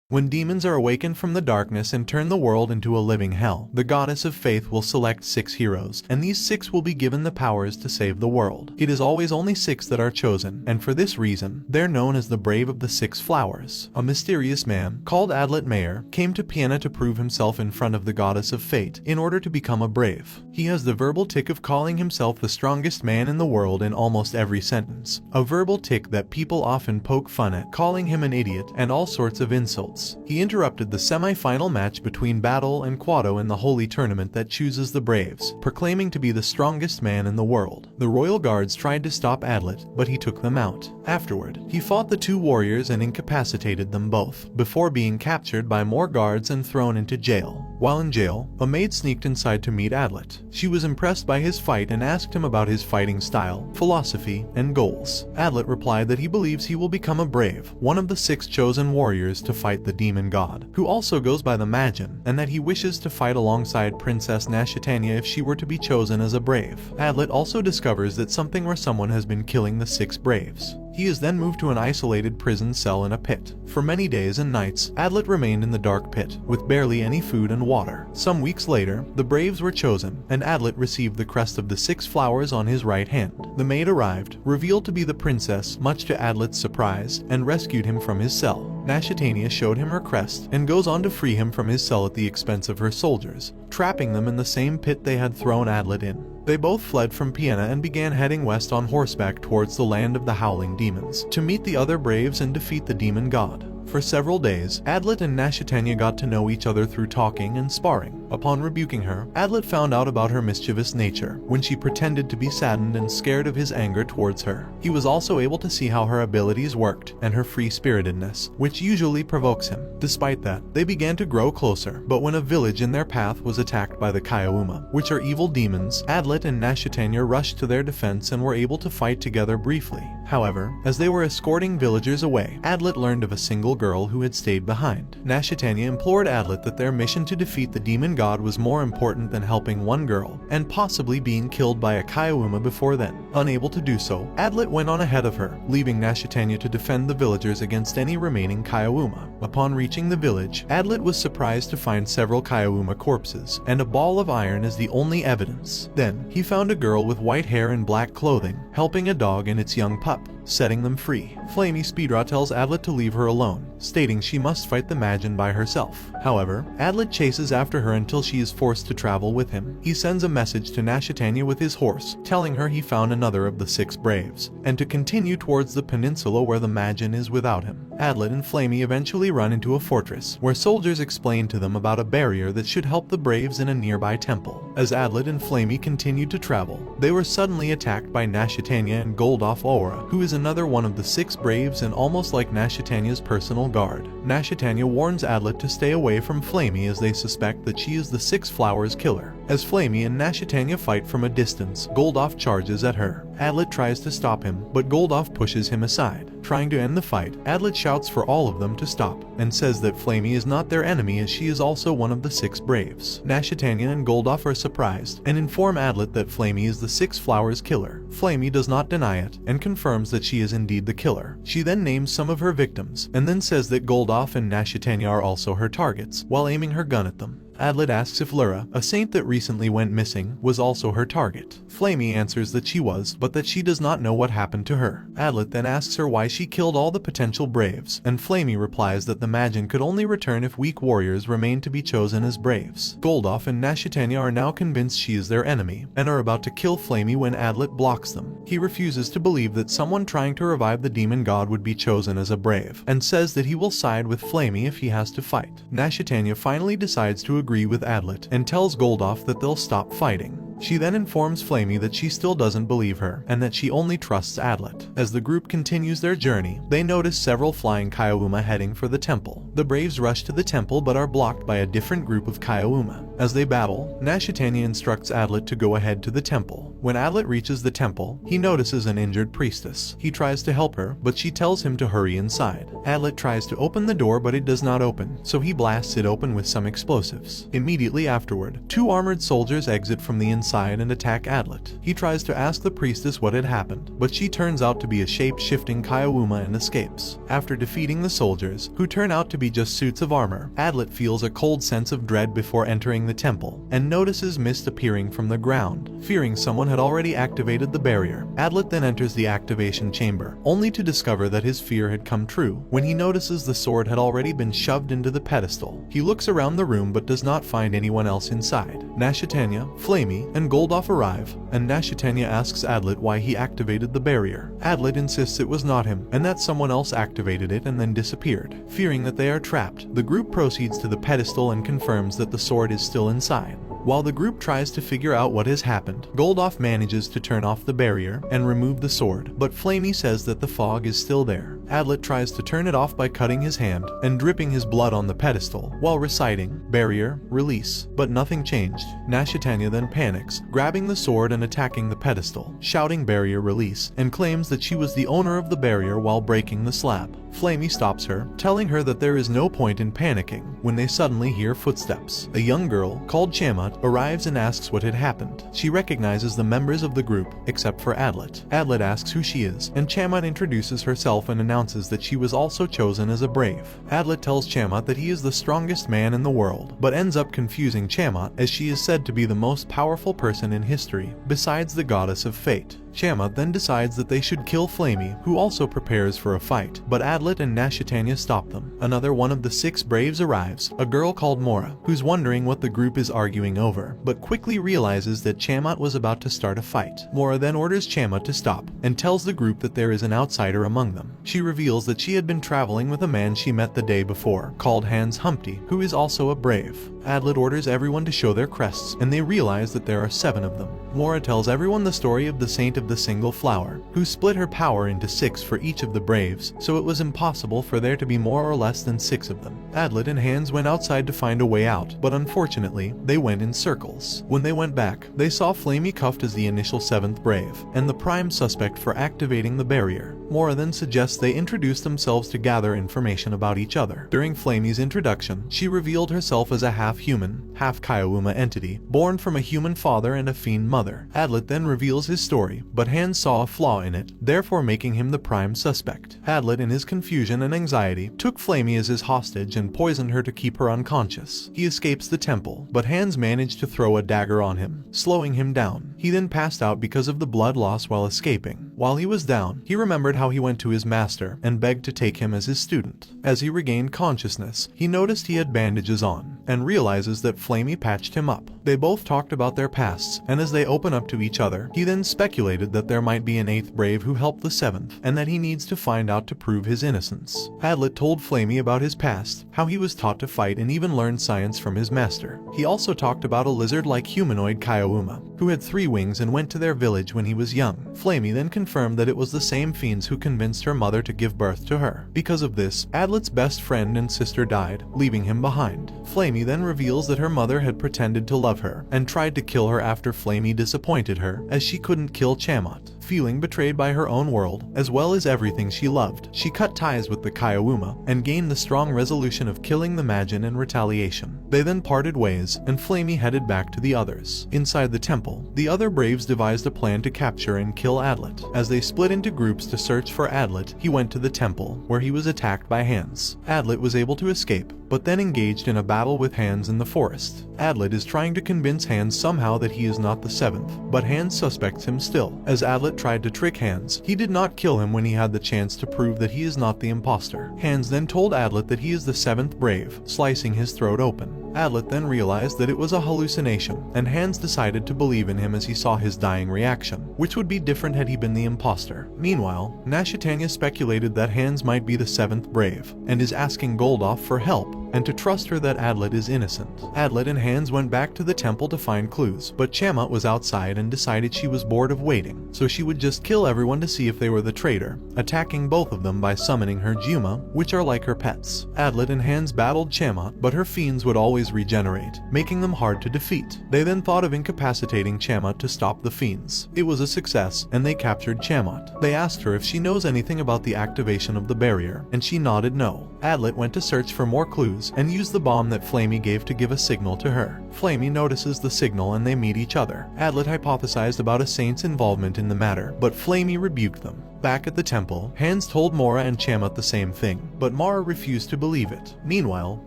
When demons are awakened from the darkness and turn the world into a living hell, the goddess of faith will select 6 heroes, and these 6 will be given the powers to save the world. It is always only 6 that are chosen, and for this reason, they're known as the Brave of the 6 Flowers. A mysterious man, called Adlet Mayer, came to Piena to prove himself in front of the goddess of fate, in order to become a brave. He has the verbal tick of calling himself the strongest man in the world in almost every sentence. A verbal tick that people often poke fun at, calling him an idiot, and all sorts of insults. He interrupted the semi-final match between Battle and Quado in the holy tournament that chooses the Braves, proclaiming to be the strongest man in the world. The royal guards tried to stop Adlet, but he took them out. Afterward, he fought the 2 warriors and incapacitated them both, before being captured by more guards and thrown into jail. While in jail, a maid sneaked inside to meet Adlet. She was impressed by his fight and asked him about his fighting style, philosophy, and goals. Adlet replied that he believes he will become a brave, one of the 6 chosen warriors to fight the demon god, who also goes by the Magin, and that he wishes to fight alongside Princess Nashitania if she were to be chosen as a brave. Adlet also discovers that something or someone has been killing the 6 braves. He is then moved to an isolated prison cell in a pit. For many days and nights, Adlet remained in the dark pit, with barely any food and water. Some weeks later, the Braves were chosen, and Adlet received the crest of the 6 flowers on his right hand. The maid arrived, revealed to be the princess, much to Adlet's surprise, and rescued him from his cell. Nashitania showed him her crest, and goes on to free him from his cell at the expense of her soldiers, trapping them in the same pit they had thrown Adlet in. They both fled from Piena and began heading west on horseback towards the land of the Howling Demons, to meet the other Braves and defeat the demon god. For several days, Adlet and Nashitania got to know each other through talking and sparring. Upon rebuking her, Adlet found out about her mischievous nature, when she pretended to be saddened and scared of his anger towards her. He was also able to see how her abilities worked, and her free-spiritedness, which usually provokes him. Despite that, they began to grow closer, but when a village in their path was attacked by the Kaiauma, which are evil demons, Adlet and Nashitania rushed to their defense and were able to fight together briefly. However, as they were escorting villagers away, Adlet learned of a single girl who had stayed behind. Nashitania implored Adlet that their mission to defeat the demon god was more important than helping one girl, and possibly being killed by a Kaiauma before then. Unable to do so, Adlet went on ahead of her, leaving Nashitania to defend the villagers against any remaining Kaiauma. Upon reaching the village, Adlet was surprised to find several Kaiauma corpses, and a ball of iron as the only evidence. Then, he found a girl with white hair and black clothing, helping a dog and its young pup, setting them free. Flamey Speedra tells Adlet to leave her alone, stating she must fight the Magin by herself. However, Adlet chases after her until she is forced to travel with him. He sends a message to Nashitania with his horse, telling her he found another of the 6 Braves, and to continue towards the peninsula where the Magin is without him. Adlet and Flamey eventually run into a fortress, where soldiers explain to them about a barrier that should help the Braves in a nearby temple. As Adlet and Flamey continued to travel, they were suddenly attacked by Nashitania and Goldoff Aura, who is another one of the 6 Braves and almost like Nashitania's personal guard. Nashitania warns Adlet to stay away from Flamey as they suspect that she is the 6 Flowers killer. As Flamey and Nashitania fight from a distance, Goldoff charges at her. Adlet tries to stop him, but Goldoff pushes him aside. Trying to end the fight, Adlet shouts for all of them to stop, and says that Flamey is not their enemy as she is also one of the 6 Braves. Nashitania and Goldoff are surprised, and inform Adlet that Flamey is the 6 Flowers killer. Flamey does not deny it, and confirms that she is indeed the killer. She then names some of her victims, and then says that Goldoff and Nashitania are also her targets, while aiming her gun at them. Adlet asks if Lyra, a saint that recently went missing, was also her target. Flamey answers that she was, but that she does not know what happened to her. Adlet then asks her why she killed all the potential Braves, and Flamey replies that the Magin could only return if weak warriors remain to be chosen as Braves. Goldoff and Nashitania are now convinced she is their enemy, and are about to kill Flamey when Adlet blocks them. He refuses to believe that someone trying to revive the demon god would be chosen as a Brave, and says that he will side with Flamey if he has to fight. Nashitania finally decides to agree with Adlet, and tells Goldoff that they'll stop fighting. She then informs Flamey that she still doesn't believe her, and that she only trusts Adlet. As the group continues their journey, they notice several flying Kaiauma heading for the temple. The Braves rush to the temple but are blocked by a different group of Kaiauma. As they battle, Nashitania instructs Adlet to go ahead to the temple. When Adlet reaches the temple, he notices an injured priestess. He tries to help her, but she tells him to hurry inside. Adlet tries to open the door but it does not open, so he blasts it open with some explosives. Immediately afterward, 2 armored soldiers exit from the inside inside and attack Adlet. He tries to ask the priestess what had happened, but she turns out to be a shape-shifting Kaiowuma and escapes. After defeating the soldiers, who turn out to be just suits of armor, Adlet feels a cold sense of dread before entering the temple, and notices mist appearing from the ground. Fearing someone had already activated the barrier, Adlet then enters the activation chamber, only to discover that his fear had come true when he notices the sword had already been shoved into the pedestal. He looks around the room but does not find anyone else inside. Nashitania, Flamey, and Goldoff arrive, and Nashitania asks Adlet why he activated the barrier. Adlet insists it was not him, and that someone else activated it and then disappeared. Fearing that they are trapped, the group proceeds to the pedestal and confirms that the sword is still inside. While the group tries to figure out what has happened, Goldoff manages to turn off the barrier and remove the sword, but Flamey says that the fog is still there. Adlet tries to turn it off by cutting his hand and dripping his blood on the pedestal while reciting, "Barrier, release," but nothing changed. Nashitania then panics, grabbing the sword and attacking the pedestal, shouting "Barrier, release," and claims that she was the owner of the barrier while breaking the slab. Flamey stops her, telling her that there is no point in panicking, when they suddenly hear footsteps. A young girl, called Chamat, arrives and asks what had happened. She recognizes the members of the group, except for Adlet. Adlet asks who she is, and Chamat introduces herself and announces that she was also chosen as a brave. Adlet tells Chamat that he is the strongest man in the world, but ends up confusing Chamat as she is said to be the most powerful person in history, besides the goddess of fate. Chamat then decides that they should kill Flamey, who also prepares for a fight, but Adlet and Nashitania stop them. Another one of the 6 braves arrives, a girl called Mora, who's wondering what the group is arguing over, but quickly realizes that Chamat was about to start a fight. Mora then orders Chamat to stop, and tells the group that there is an outsider among them. She reveals that she had been traveling with a man she met the day before, called Hans Humpty, who is also a brave. Adlet orders everyone to show their crests, and they realize that there are 7 of them. Mora tells everyone the story of the Saint of the Single Flower, who split her power into 6 for each of the braves, so it was impossible for there to be more or less than 6 of them. Adlet and Hans went outside to find a way out, but unfortunately, they went in circles. When they went back, they saw Flamey cuffed as the initial 7th brave, and the prime suspect for activating the barrier. Mora then suggests they introduce themselves to gather information about each other. During Flamey's introduction, she revealed herself as a half-human, half-Kaiowuma entity, born from a human father and a fiend mother. Adlet then reveals his story, but Hans saw a flaw in it, therefore making him the prime suspect. Adlet, in his confusion and anxiety, took Flamey as his hostage and poisoned her to keep her unconscious. He escapes the temple, but Hans managed to throw a dagger on him, slowing him down. He then passed out because of the blood loss while escaping. While he was down, he remembered how he went to his master and begged to take him as his student. As he regained consciousness, he noticed he had bandages on, and realizes that Flamey patched him up. They both talked about their pasts, and as they open up to each other, he then speculated that there might be an 8th brave who helped the 7th, and that he needs to find out to prove his innocence. Adlet told Flamey about his past, how he was taught to fight and even learned science from his master. He also talked about a lizard-like humanoid Kaiowuma, who had 3 wings and went to their village when he was young. Flamey then confirmed that it was the same fiends who convinced her mother to give birth to her. Because of this, Adlet's best friend and sister died, leaving him behind. Flamey then reveals that her mother had pretended to love her, and tried to kill her after Flamey disappointed her, as she couldn't kill Chamat. Feeling betrayed by her own world, as well as everything she loved, she cut ties with the Kaiowuma, and gained the strong resolution of killing the Majin in retaliation. They then parted ways, and Flamey headed back to the others. Inside the temple, the other braves devised a plan to capture and kill Adlet. As they split into groups to search for Adlet, he went to the temple, where he was attacked by Hans. Adlet was able to escape, but then engaged in a battle with Hans in the forest. Adlet is trying to convince Hans somehow that he is not the 7th, but Hans suspects him still. As Adlet tried to trick Hans, he did not kill him when he had the chance to prove that he is not the imposter. Hans then told Adlet that he is the 7th brave, slicing his throat open. Adlet then realized that it was a hallucination, and Hans decided to believe in him as he saw his dying reaction, which would be different had he been the imposter. Meanwhile, Nashitania speculated that Hans might be the 7th brave, and is asking Goldoff for help, and to trust her that Adlet is innocent. Adlet and Hans went back to the temple to find clues, but Chamat was outside and decided she was bored of waiting, so she would just kill everyone to see if they were the traitor, attacking both of them by summoning her Juma, which are like her pets. Adlet and Hans battled Chamat, but her fiends would always regenerate, making them hard to defeat. They then thought of incapacitating Chamat to stop the fiends. It was a success, and they captured Chamat. They asked her if she knows anything about the activation of the barrier, and she nodded no. Adlet went to search for more clues, fuse and use the bomb that Flamey gave to give a signal to her. Flamey notices the signal and they meet each other. Adlet hypothesized about a saint's involvement in the matter, but Flamey rebuked them. Back at the temple, Hans told Mora and Chamat the same thing, but Mara refused to believe it. Meanwhile,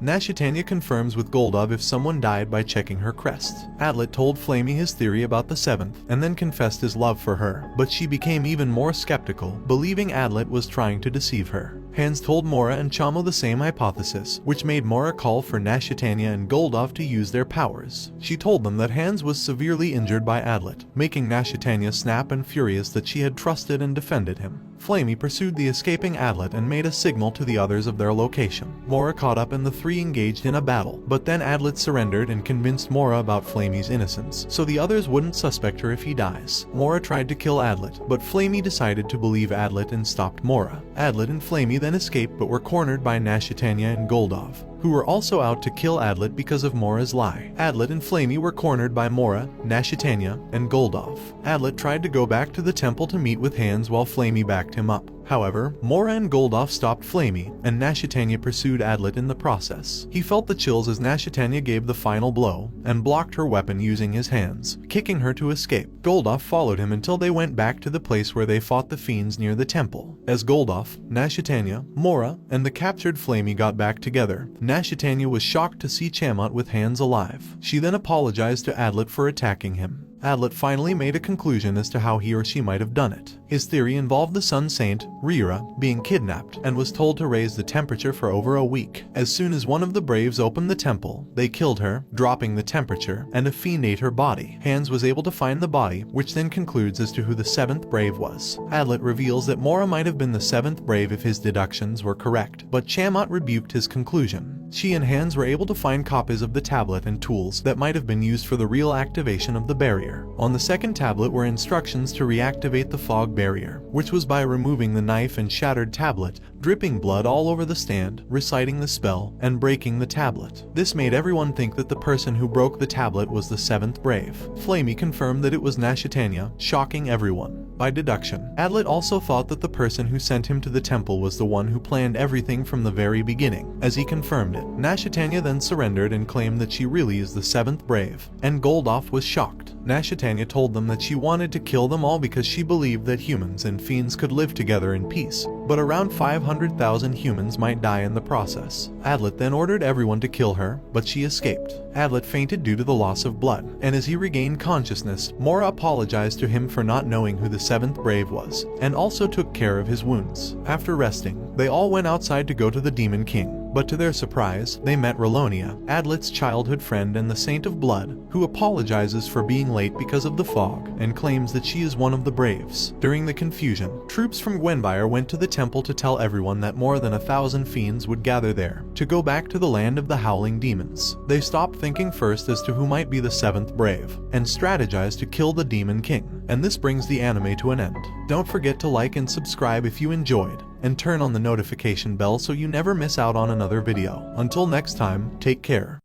Nashitania confirms with Goldov if someone died by checking her crest. Adlet told Flamey his theory about the seventh, and then confessed his love for her, but she became even more skeptical, believing Adlet was trying to deceive her. Hans told Mora and Chamo the same hypothesis, which made Mora call for Nashitania and Goldov to use their powers. She told them that Hans was severely injured by Adlet, making Nashitania snap and furious that she had trusted and defended him. Flamey pursued the escaping Adlet and made a signal to the others of their location. Mora caught up and the three engaged in a battle, but then Adlet surrendered and convinced Mora about Flamey's innocence, so the others wouldn't suspect her if he dies. Mora tried to kill Adlet, but Flamey decided to believe Adlet and stopped Mora. Adlet and Flamey then escaped but were cornered by Nashitania and Goldov, who were also out to kill Adlet because of Mora's lie. Adlet and Flamey were cornered by Mora, Nashitania, and Goldov. Adlet tried to go back to the temple to meet with Hans while Flamey backed him up. However, Mora and Goldov stopped Flamey, and Nashitania pursued Adlet in the process. He felt the chills as Nashitania gave the final blow, and blocked her weapon using his hands, kicking her to escape. Goldov followed him until they went back to the place where they fought the fiends near the temple. As Goldov, Nashitania, Mora, and the captured Flamey got back together, Nashitania was shocked to see Chamat with Hans alive. She then apologized to Adlet for attacking him. Adlet finally made a conclusion as to how he or she might have done it. His theory involved the Sun Saint, Rira, being kidnapped and was told to raise the temperature for over a week. As soon as one of the Braves opened the temple, they killed her, dropping the temperature, and a fiend ate her body. Hans was able to find the body, which then concludes as to who the seventh Brave was. Adlet reveals that Mora might have been the seventh Brave if his deductions were correct, but Chamat rebuked his conclusion. She and Hans were able to find copies of the tablet and tools that might have been used for the real activation of the barrier. On the second tablet were instructions to reactivate the fog barrier, which was by removing the knife and shattered tablet, dripping blood all over the stand, reciting the spell, and breaking the tablet. This made everyone think that the person who broke the tablet was the seventh Brave. Flamey confirmed that it was Nashitania, shocking everyone. By deduction, Adlet also thought that the person who sent him to the temple was the one who planned everything from the very beginning, as he confirmed it. Nashitania then surrendered and claimed that she really is the seventh Brave, and Goldov was shocked. Nashitania told them that she wanted to kill them all because she believed that humans and fiends could live together in peace, but around 500,000 humans might die in the process. Adlet then ordered everyone to kill her, but she escaped. Adlet fainted due to the loss of blood, and as he regained consciousness, Mora apologized to him for not knowing who the seventh Brave was, and also took care of his wounds. After resting, they all went outside to go to the Demon King. But to their surprise, they met Rolonia, Adlet's childhood friend and the Saint of Blood, who apologizes for being late because of the fog, and claims that she is one of the Braves. During the confusion, troops from Gwenbyre went to the temple to tell everyone that more than 1,000 fiends would gather there, to go back to the land of the Howling Demons. They stopped thinking first as to who might be the seventh Brave, and strategized to kill the Demon King. And this brings the anime to an end. Don't forget to like and subscribe if you enjoyed, and turn on the notification bell so you never miss out on another video. Until next time, take care.